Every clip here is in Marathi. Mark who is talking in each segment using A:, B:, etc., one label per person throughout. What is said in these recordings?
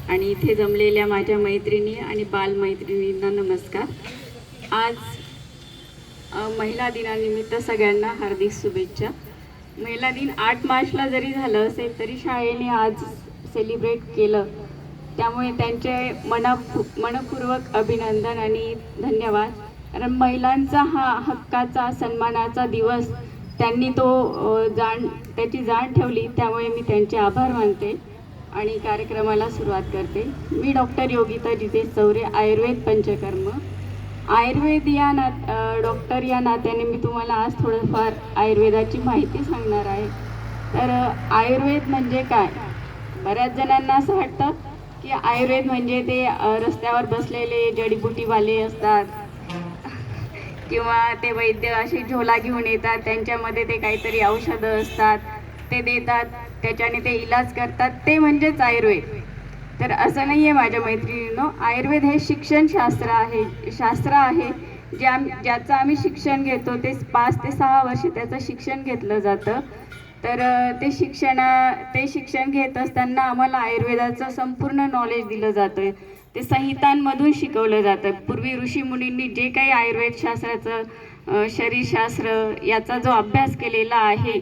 A: आणि इथे जमलेल्या माझ्या मैत्रिणी आणि बालमैत्रिणींना नमस्कार. आज महिला दिनानिमित्त सगळ्यांना हार्दिक शुभेच्छा. महिला दिन 8 मार्चला जरी झालं असेल तरी शाळेने आज सेलिब्रेट केलं, त्यामुळे त्यांचे मनपूर्वक अभिनंदन आणि धन्यवाद. कारण महिलांचा हा हक्काचा सन्मानाचा दिवस त्यांनी त्याची जाण ठेवली, त्यामुळे मी त्यांचे आभार मानते आणि कार्यक्रमाला सुरुवात करते. मी डॉक्टर योगिता जितेश चौरे, आयुर्वेद पंचकर्म. आयुर्वेद या डॉक्टर या नात्याने मी तुम्हाला आज थोडंफार आयुर्वेदाची माहिती सांगणार आहे. तर आयुर्वेद म्हणजे काय? बऱ्याच जणांना असं वाटतं की आयुर्वेद म्हणजे ते रस्त्यावर बसलेले जडीबुटीवाले असतात किंवा ते वैद्य असे झोला घेऊन येतात, त्यांच्यामध्ये ते काहीतरी औषधं असतात, ते देतात, त्याच्याने ते इलाज करतात, ते म्हणजेच आयुर्वेद. तर असं नाही आहे माझ्या मैत्रिणींनो. आयुर्वेद हे शास्त्र आहे ज्याचं आम्ही शिक्षण घेतो. ते 5 ते 6 वर्ष त्याचं शिक्षण घेतलं जातं. तर ते शिक्षण घेत असताना आम्हाला आयुर्वेदाचं संपूर्ण नॉलेज दिलं जातं. ते संहितांमधून शिकवलं जातं. पूर्वी ऋषीमुनींनी जे काही आयुर्वेद शास्त्राचं शरीरशास्त्र याचा जो अभ्यास केलेला आहे,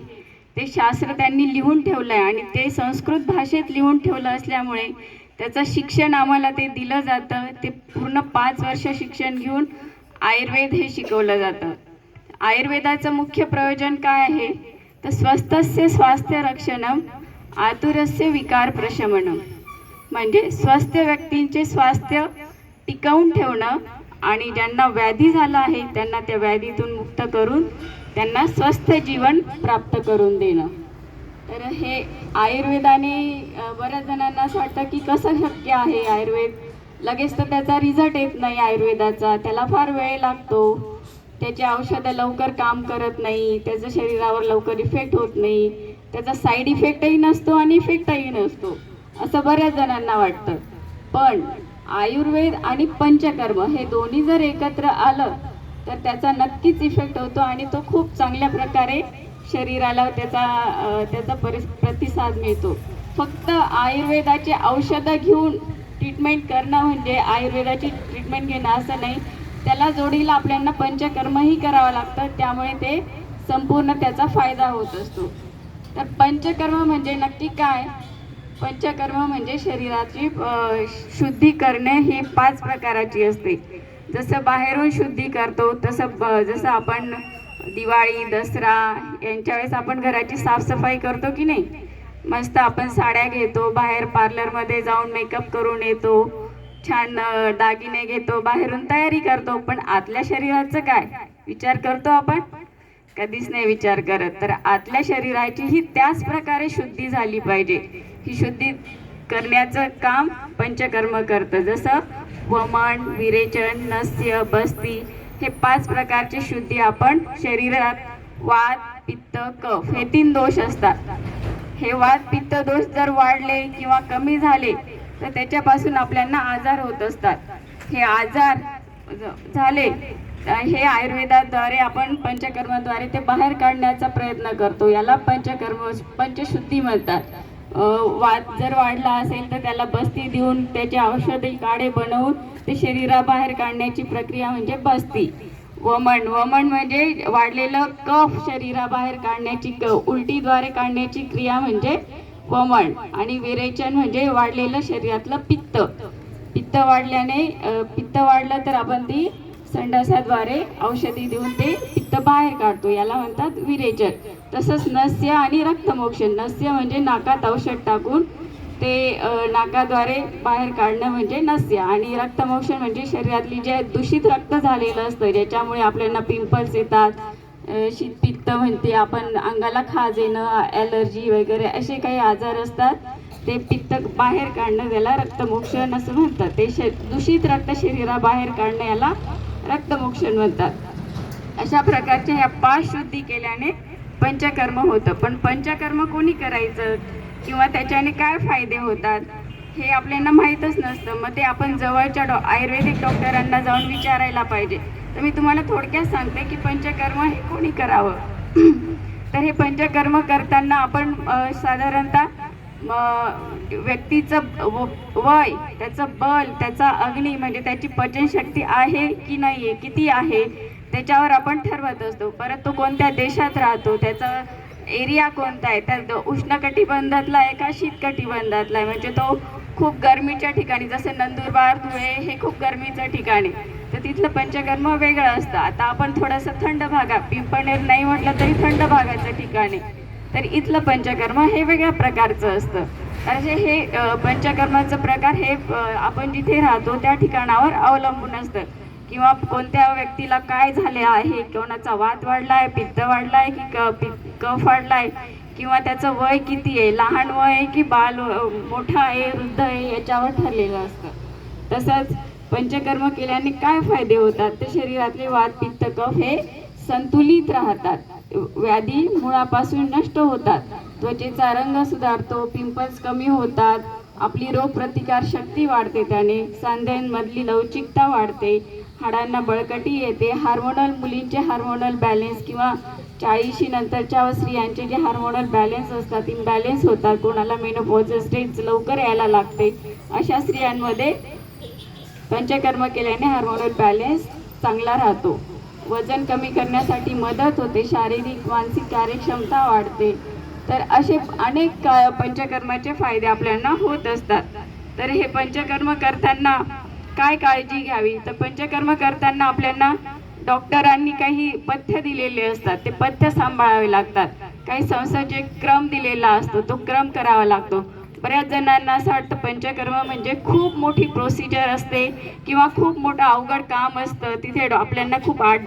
A: ते शास्त्र त्यांनी लिहून ठेवलं आहे आणि ते संस्कृत भाषेत लिहून ठेवलं असल्यामुळे त्याचं शिक्षण आम्हाला ते दिलं जातं. ते पूर्ण 5 वर्ष शिक्षण घेऊन आयुर्वेद हे शिकवलं जातं. आयुर्वेदाचं मुख्य प्रयोजन काय आहे? तर स्वस्थस्य स्वास्थ्य रक्षणम, आतुरस्य विकार प्रशमनम. म्हणजे स्वस्थ व्यक्तींचे स्वास्थ्य टिकवून ठेवणं आणि ज्यांना व्याधी झाला आहे त्यांना त्या व्याधीतून मुक्त करून त्यांना स्वस्थ जीवन प्राप्त करून देणं. तर हे आयुर्वेदाने बऱ्याच जणांना असं वाटतं की कसं शक्य आहे आयुर्वेद, लगेच तर त्याचा रिझल्ट येत नाही आयुर्वेदाचा, त्याला फार वेळ लागतो, त्याची औषधं लवकर काम करत नाही, त्याचं शरीरावर लवकर इफेक्ट होत नाही, त्याचा साईड इफेक्टही नसतो आणि इफेक्टही नसतो, असं बऱ्याच जणांना वाटतं. पण आयुर्वेद आणि पंचकर्म हे दोन्ही जर एकत्र आलं तर त्याचा नक्कीच इफेक्ट होतो आणि तो खूप चांगल्या प्रकारे शरीराला त्याचा प्रतिसाद मिळतो. फक्त आयुर्वेदाचे औषधं घेऊन ट्रीटमेंट करणं म्हणजे आयुर्वेदाची ट्रीटमेंट घेणं असं नाही. त्याला जोडीला आपल्याला पंचकर्मही करावं लागतं, त्यामुळे ते संपूर्ण त्याचा फायदा होत असतो. तर पंचकर्म म्हणजे नक्की काय? पंचकर्म म्हणजे शरीराची शुद्धी करणे ही 5 प्रकाराची असते. जसं बाहेरून शुद्धी करतो जसं आपण दिवाळी दसरा यांच्या वेळेस आपण घराची साफसफाई करतो की नाही, मस्त आपण साड्या घेतो, बाहेर पार्लरमध्ये जाऊन मेकअप करून येतो, छान दागिने घेतो, बाहेरून तयारी करतो, पण आतल्या शरीराचं काय विचार करतो आपण? कधीच नाही विचार करत. तर आतल्या शरीराची ही त्याच प्रकारे शुद्धी झाली पाहिजे. ही शुद्धी करण्याचं काम पंचकर्म करतं. जसं वमन, विरेचन, नस्य, बस्ती हे 5 प्रकारची शुद्धी आपण शरीरात. वात, पित्त, कफ हे 3 दोष असतात. हे वात पित्त दोष जर वाढले किंवा कमी झाले तर त्याच्यापासून आपल्याला आजार होत असतात. हे आजार झाले हे आयुर्वेदाद्वारे आपण पंचकर्माद्वारे ते बाहेर काढण्याचा प्रयत्न करतो. याला पंचशुद्धी म्हणतात. वात जर वाढला असेल तर त्याला बस्ती देऊन त्याचे औषधी काढे बनवून ते शरीराबाहेर काढण्याची प्रक्रिया म्हणजे बस्ती. वमन म्हणजे वाढलेलं कफ शरीराबाहेर काढण्याची उलटीद्वारे काढण्याची क्रिया म्हणजे वमन. आणि विरेचन म्हणजे वाढलेलं शरीरातलं पित्त वाढलं तर आपण ती संडासाद्वारे औषधी देऊन ते पित्त बाहेर काढतो, याला म्हणतात विरेचन. तसंच नस्य आणि रक्तमोक्षण. नस्य म्हणजे नाकात औषध टाकून ते नाकाद्वारे बाहेर काढणं म्हणजे नस्य. आणि रक्तमोक्षण म्हणजे शरीरातली जे दूषित रक्त झालेलं असतं ज्याच्यामुळे आपल्याला पिंपल्स येतात, शीतपित्त म्हणते आपण, अंगाला खाज येणं, ॲलर्जी वगैरे असे काही आजार असतात, ते पित्त बाहेर काढणं त्याला रक्तमोक्षण असं म्हणतात. ते दूषित रक्त शरीराबाहेर काढणं याला रक्तमोक्षण म्हणतात. अशा प्रकारच्या ह्या 5 शुद्धी केल्याने पंचकर्म होतं. पण पंचकर्म कोणी करायचं किंवा त्याच्याने काय फायदे होतात हे आपल्याला माहीतच नसतं. मग ते आपण जवळच्या आयुर्वेदिक डॉक्टरांना जाऊन विचारायला पाहिजे. तर मी तुम्हाला थोडक्यात सांगते की पंचकर्म हे कोणी करावं. तर हे पंचकर्म करताना आपण साधारणतः व्यक्तीचं वय, त्याचं बल, त्याचा अग्नी म्हणजे त्याची पचनशक्ती आहे की नाही आहे, किती आहे त्याच्यावर आपण ठरवत असतो. परत तो कोणत्या देशात राहतो, त्याचा एरिया कोणता आहे, त्या उष्णकटिबंधातला आहे का शीतकटिबंधातला आहे. म्हणजे तो खूप गरमीच्या ठिकाणी, जसं नंदुरबार, धुळे हे खूप गरमीचं ठिकाण आहे, तर तिथलं पंचकर्म वेगळं असतं. आता आपण थोडंसं थंड भागात, पिंपळनेर नाही म्हटलं तरी थंड भागाचं ठिकाण आहे, तर इथलं पंचकर्म हे वेगळ्या प्रकारचं असतं. असे हे पंचकर्माचं प्रकार हे आपण जिथे राहतो त्या ठिकाणावर अवलंबून असतं, किंवा कोणत्या व्यक्तीला काय झाले आहे, कोणाचा वात वाढला आहे, पित्त वाढला आहे की कफ वाढला आहे, किंवा त्याचं वय किती आहे, लहान वय आहे की बाल मोठा आहे, वृद्ध आहे, याच्यावर ठरलेलं असतं. तसंच पंचकर्म केल्याने काय फायदे होतात, तर शरीरातले वात, पित्त, कफ हे संतुलित राहतात, व्याधी मुळापासून नष्ट होतात, त्वचेचा रंग सुधारतो, पिंपल्स कमी होतात, आपली रोगप्रतिकार शक्ती वाढते, त्याने सांध्यांमधली लवचिकता वाढते, हाडांना बळकटी येते, हार्मोनल, मुलींचे हार्मोनल बॅलेन्स किंवा 40 नंतरच्या स्त्रियांचे जे हार्मोनल बॅलेन्स असतात इम्बॅलेन्स होतात, कोणाला मेनोपॉज स्टेज लवकर यायला लागते, अशा स्त्रियांमध्ये पंचकर्म केल्याने हार्मोनल बॅलेन्स चांगला राहतो. वजन कमी करण्यासाठी मदत होते, शारीरिक मानसिक कार्यक्षमता वाढते. तर असे अनेक पंचकर्माचे फायदे आपल्याला होत असतात. तर हे पंचकर्म करताना काय काळजी घ्यावी, तर पंचकर्म करताना आपल्याला डॉक्टरांनी काही पथ्य दिलेले असतात, ते पथ्य सांभाळावे लागतात. काही संस्थेचे क्रम दिलेला असतो, तो क्रम करावा लागतो. बऱ्याच जणांना असं वाटतं पंचकर्म म्हणजे खूप मोठी प्रोसिजर असते किंवा खूप मोठं अवघड काम असतं, तिथे आपल्याला खूप